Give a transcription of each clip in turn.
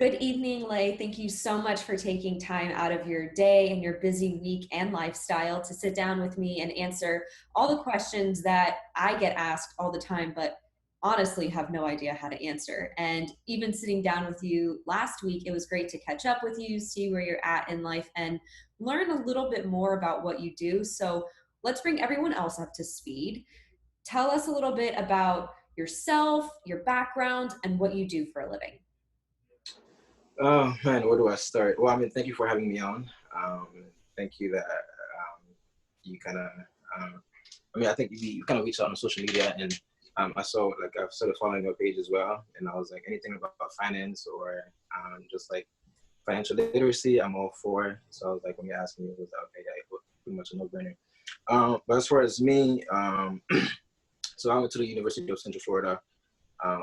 Good evening, Ley. Thank you so much for taking time out of your day and your busy week and lifestyle to sit down with me and answer all the questions that I get asked all the time, but honestly have no idea how to answer. And even sitting down with you last week, it was great to catch up with you, see where you're at in life, and learn a little bit more about what you do. So let's bring everyone else up to speed. Tell us a little bit about yourself, your background, and what you do for a living. Oh man, where do I start? Well, I mean, thank you for having me on. Thank you that you kind of, I think you kind of reached out on social media, and I saw like I've started following your page as well, and I was like anything about finance or just like financial literacy, I'm all for. So I was like, when you asked me, it was okay, yeah, it was pretty much a no-brainer. But as far as me, so I went to the University of Central Florida,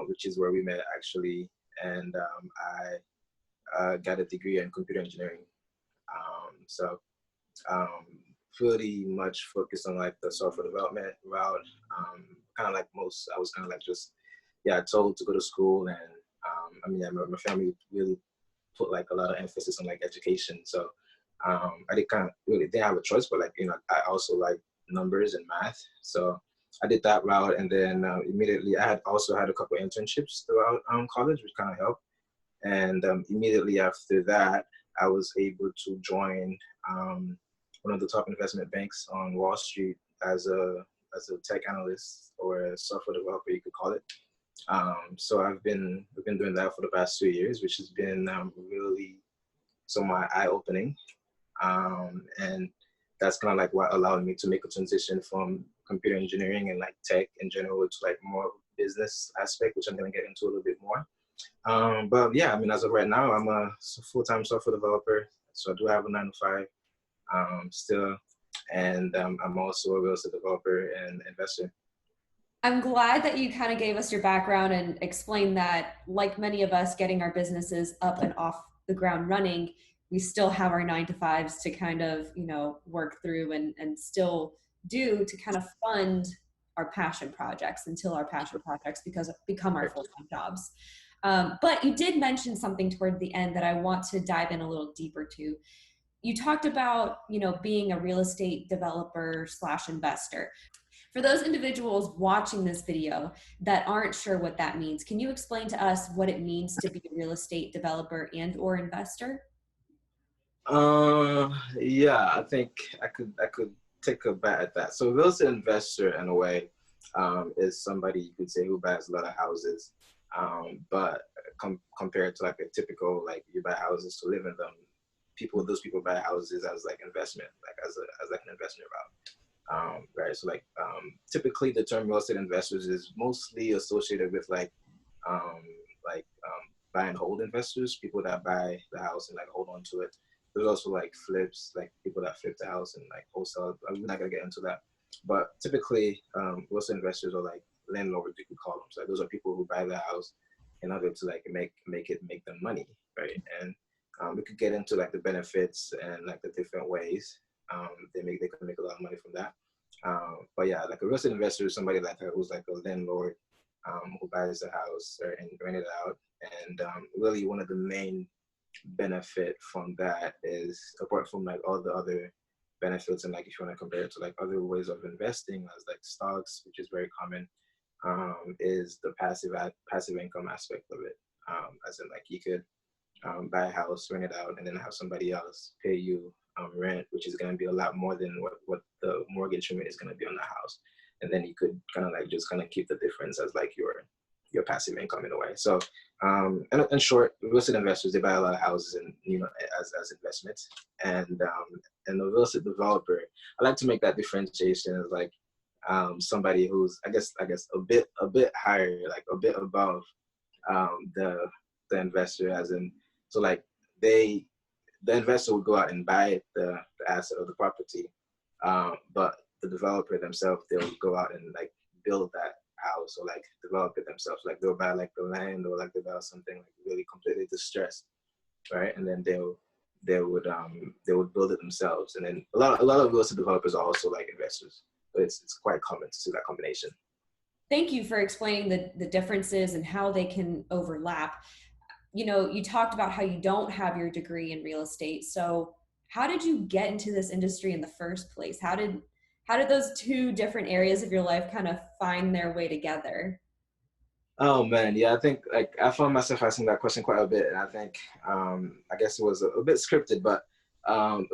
which is where we met actually, and I got a degree in computer engineering. So um, pretty much focused on like the software development route. Kind of like most, I was kind of like just told to go to school, and my family really put like a lot of emphasis on like education. So I did kind of really didn't have a choice, but like I also like numbers and math, so I did that route, and then immediately I had also had a couple of internships throughout college, which kind of helped. And immediately after that, I was able to join one of the top investment banks on Wall Street as a tech analyst or a software developer, you could call it. So I've been doing that for the past 2 years, which has been really so my eye opening, and that's kind of like what allowed me to make a transition from computer engineering and like tech in general to like more business aspect, which I'm gonna get into a little bit more. But yeah, I mean, as of right now, I'm a full-time software developer. So I do have a 9 to 5 still. And I'm also a real estate developer and investor. I'm glad that you kind of gave us your background and explained that, like many of us getting our businesses up and off the ground running, we still have our 9 to 5s to kind of, work through and still do to kind of fund our passion projects until our passion projects because become our full-time jobs. But you did mention something toward the end that I want to dive in a little deeper to. You talked about, being a real estate developer slash investor. For those individuals watching this video that aren't sure what that means, can you explain to us what it means to be a real estate developer and or investor? Yeah, I think I could take a bat at that. So real estate investor in a way is somebody you could say who buys a lot of houses, but compared to like a typical like you buy houses to live in them, those people buy houses as like investment, like as like an investment route. Right. So typically the term real estate investors is mostly associated with um, buy and hold investors, people that buy the house and like hold on to it. There's also like flips, like people that flip the house and like wholesale. I'm not gonna get into that, but typically real estate investors are like landlords, you could call them. So those are people who buy the house in order to like make them money, right? And we could get into like the benefits and like the different ways they can make a lot of money from that. But yeah, like a real estate investor is somebody like who's like a landlord who buys the house and rent it out. And really, one of the main benefit from that is apart from like all the other benefits and like if you want to compare it to like other ways of investing as like stocks, which is very common, is the passive income aspect of it. As in like you could buy a house, rent it out, and then have somebody else pay you rent, which is going to be a lot more than what the mortgage payment is going to be on the house. And then you could kind of like just kind of keep the difference as like your passive income in a way. So in short, real estate investors, they buy a lot of houses and as investments. And the real estate developer, I like to make that differentiation as like somebody who's I guess a bit higher, like a bit above the investor, as in so like the investor would go out and buy the asset or the property, but the developer themselves, they'll go out and like build that house or like develop it themselves. Like they'll buy like the land or like develop something like really completely distressed, right? And then they would build it themselves. And then a lot of real estate developers are also like investors. But it's quite common to see that combination. Thank you for explaining the differences and how they can overlap. you know, you talked about how you don't have your degree in real estate. So how did you get into this industry in the first place? How did those two different areas of your life kind of find their way together? Oh man, yeah, I think like I found myself asking that question quite a bit, and I think I guess it was a bit scripted, but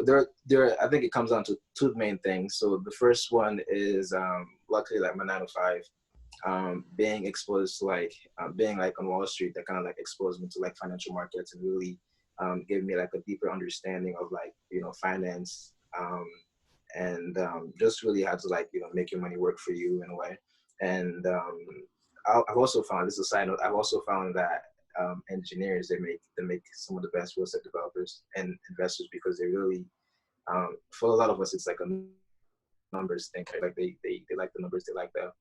there I think it comes down to two main things. So the first one is luckily like my 9 to 5, being exposed to like being like on Wall Street, that kind of like exposed me to like financial markets and really gave me like a deeper understanding of like finance, and just really how to like make your money work for you in a way. And I've also found, this is a side note, I've also found that engineers, they make some of the best real estate developers and investors, because they really for a lot of us it's like a numbers thing, right? Like they like the numbers, they like the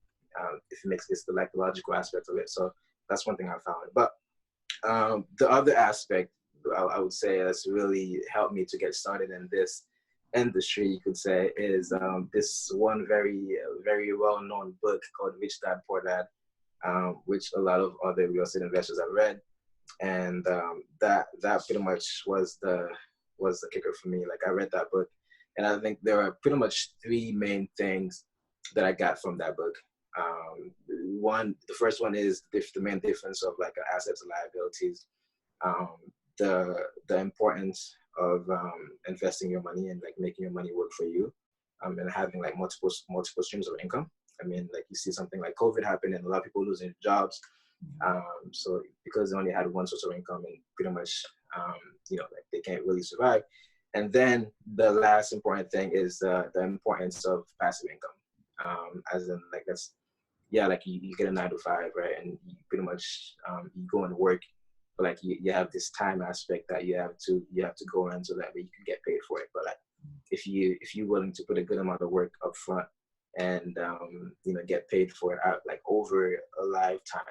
if it makes it's the like the logical aspect of it. So that's one thing I found. But the other aspect I would say that's really helped me to get started in this industry, you could say, is this one very well known book called Rich Dad Poor Dad, which a lot of other real estate investors have read, and that pretty much was the kicker for me. Like I read that book, and I think there are pretty much three main things that I got from that book. The first one is the main difference of like assets and liabilities, um, the importance of investing your money and like making your money work for you, and having like multiple streams of income. I mean, like you see something like COVID happen and a lot of people losing jobs. So because they only had one source of income and pretty much, like they can't really survive. And then the last important thing is the importance of passive income. As in like that's, yeah, like you get a 9 to 5, right? And you pretty much, you go and work, but like you have this time aspect that you have to go in so that way you can get paid for it. But like if you're willing to put a good amount of work up front and get paid for it out like over a lifetime,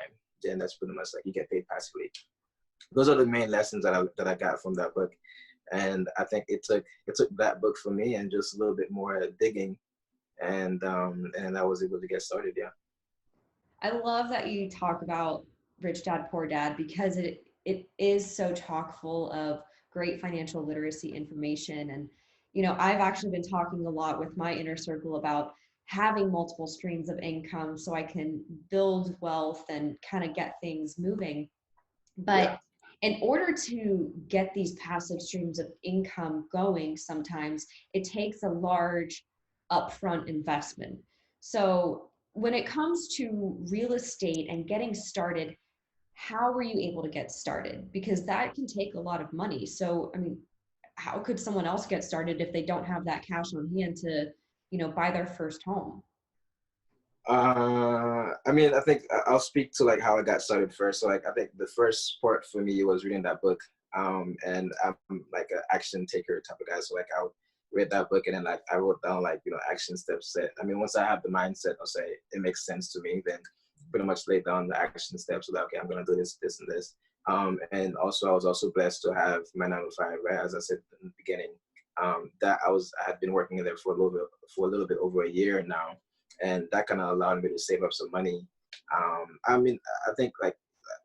then that's pretty much like you get paid passively. Those are the main lessons that I got from that book, and I think it took that book for me and just a little bit more digging, and I was able to get started. Yeah. I love that you talk about Rich Dad Poor Dad because it is so chock full of great financial literacy information. And you know, I've actually been talking a lot with my inner circle about having multiple streams of income so I can build wealth and kind of get things moving. Yeah. But in order to get these passive streams of income going, sometimes it takes a large upfront investment. So when it comes to real estate and getting started, how were you able to get started? Because that can take a lot of money. So, I mean, how could someone else get started if they don't have that cash on hand to, buy their first home? I mean, I think I'll speak to like how I got started first. So like, I think the first part for me was reading that book. And I'm like an action taker type of guy. So like I read that book and then like I wrote down like, action steps that, I mean, once I have the mindset, I'll say it makes sense to me, then pretty much lay down the action steps so that, okay, I'm going to do this, this, and this. And also I was also blessed to have my 9 to 5, right? As I said in the beginning, I had been working in there for a little bit over a year now, and that kind of allowed me to save up some money. I mean, I think like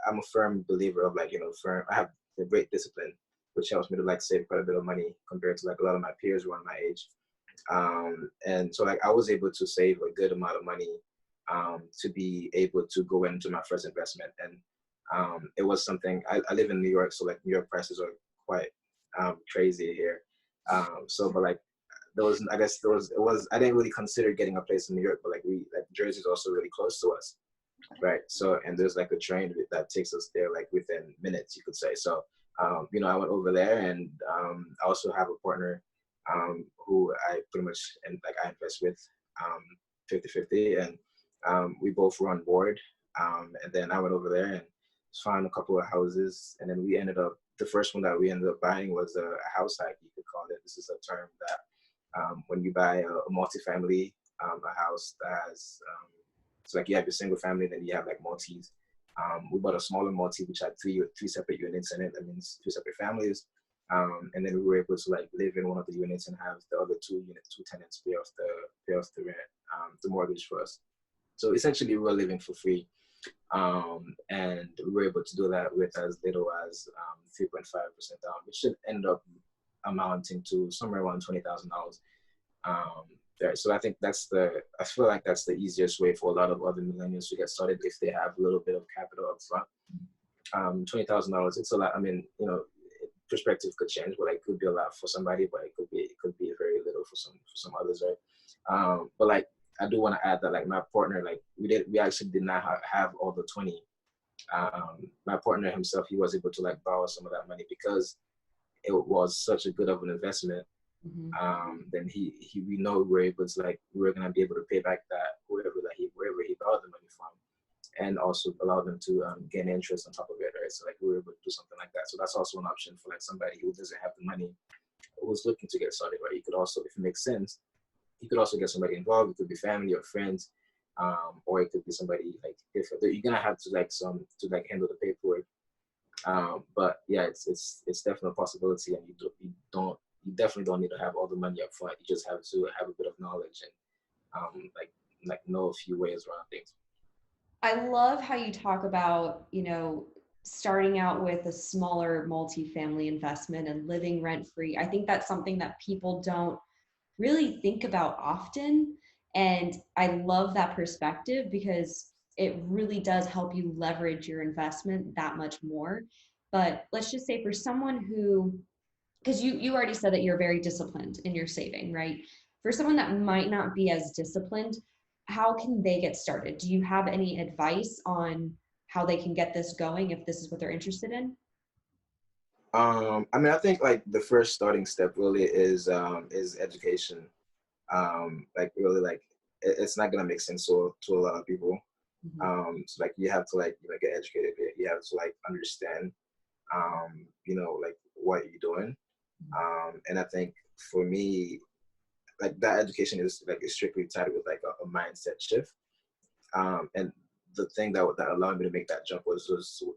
I'm a firm believer of like I have a great discipline, which helps me to like save quite a bit of money compared to like a lot of my peers who are my age. And so like I was able to save a good amount of money to be able to go into my first investment, and it was something. I live in New York, so like New York prices are quite crazy here. But like I guess it was I didn't really consider getting a place in New York, but like Jersey is also really close to us, right? So and there's like a train that takes us there like within minutes, you could say. So I went over there, and I also have a partner who I pretty much and like I invest with 50-50, and we both were on board. And then I went over there and found a couple of houses, and then we ended up the first one that we ended up buying was a house hack, you could call it. This is a term that when you buy a multifamily, a house that has, it's like you have your single family, then you have like multis. We bought a smaller multi, which had three separate units in it. That means 2 separate families. And then we were able to like live in one of the units and have the other two tenants pay off the rent, the mortgage for us. So essentially, we were living for free. And we were able to do that with as little as 3.5% down, which should end up amounting to somewhere around $20,000. Right. So I think I feel like that's the easiest way for a lot of other millennials to get started if they have a little bit of capital up front. $20,000, it's a lot. I mean, perspective could change, but like, it could be a lot for somebody, but it could be very little for some others, right? But like, I do want to add that like my partner, like we actually did not have all the 20. My partner himself, he was able to like borrow some of that money because it was such a good of an investment. Mm-hmm. Then we know we were gonna be able to pay back that wherever he borrowed the money from, and also allow them to gain interest on top of it, right? So like we were able to do something like that. So that's also an option for like somebody who doesn't have the money, who's looking to get started, right? You could also, if it makes sense, you could also get somebody involved. It could be family or friends, or it could be somebody like if you're gonna have to handle the paperwork. But yeah, it's definitely a possibility, and you definitely don't need to have all the money up front. You just have to have a bit of knowledge and like know a few ways around things. I love how you talk about, starting out with a smaller multifamily investment and living rent free. I think that's something that people don't really think about often. And I love that perspective because it really does help you leverage your investment that much more. But let's just say for someone who, because you already said that you're very disciplined in your saving, right? For someone that might not be as disciplined, how can they get started? Do you have any advice on how they can get this going if this is what they're interested in? I mean, I think like the first starting step really is education. Like really like it's not gonna make sense to a lot of people. Mhm. So like you have to like get educated. You have to like understand like what you're doing. And I think for me, like that education is strictly tied with like a mindset shift. And the thing that allowed me to make that jump was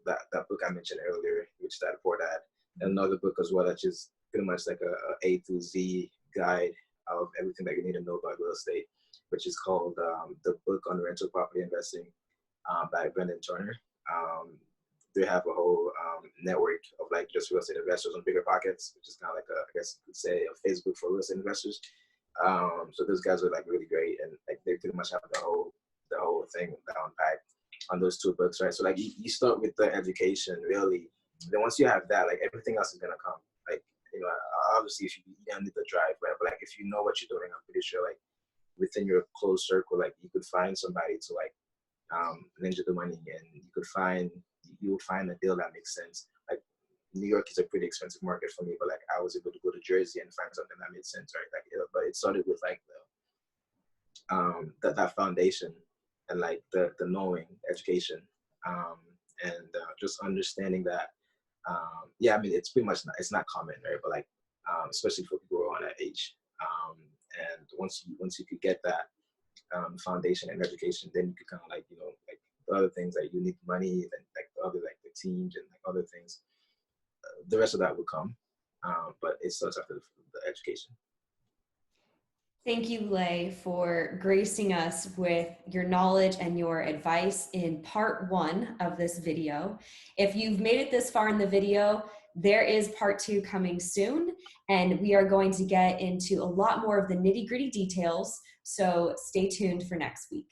that book I mentioned earlier, which that for that. Another book as well, that's just pretty much like a to Z guide of everything that you need to know about real estate, which is called The Book on Rental Property Investing by Brendan Turner. They have a whole network of like just real estate investors on Bigger Pockets, which is kind of like I guess you could say a Facebook for real estate investors. So those guys are like really great, and like they pretty much have the whole thing down pat on those two books, right? So like you start with the education really. Then once you have that, like everything else is gonna come. Like obviously if you don't need the drive, right? But like if you know what you're doing, I'm pretty sure like within your close circle, like you could find somebody to like ninja the money, and you'll find a deal that makes sense. Like New York is a pretty expensive market for me, but like I was able to go to Jersey and find something that made sense, right? Like, but it started with like that foundation and like the knowing education, um, and just understanding that. Yeah, I mean it's not common, right? But like especially for people who are on that age. And once you could get that foundation and education, then you could kind of like like the other things like you need money and like the other like the teams and like other things. The rest of that will come, but it starts after the education. Thank you, Ley, for gracing us with your knowledge and your advice in part one of this video. If you've made it this far in the video, there is part two coming soon, and we are going to get into a lot more of the nitty-gritty details. So stay tuned for next week.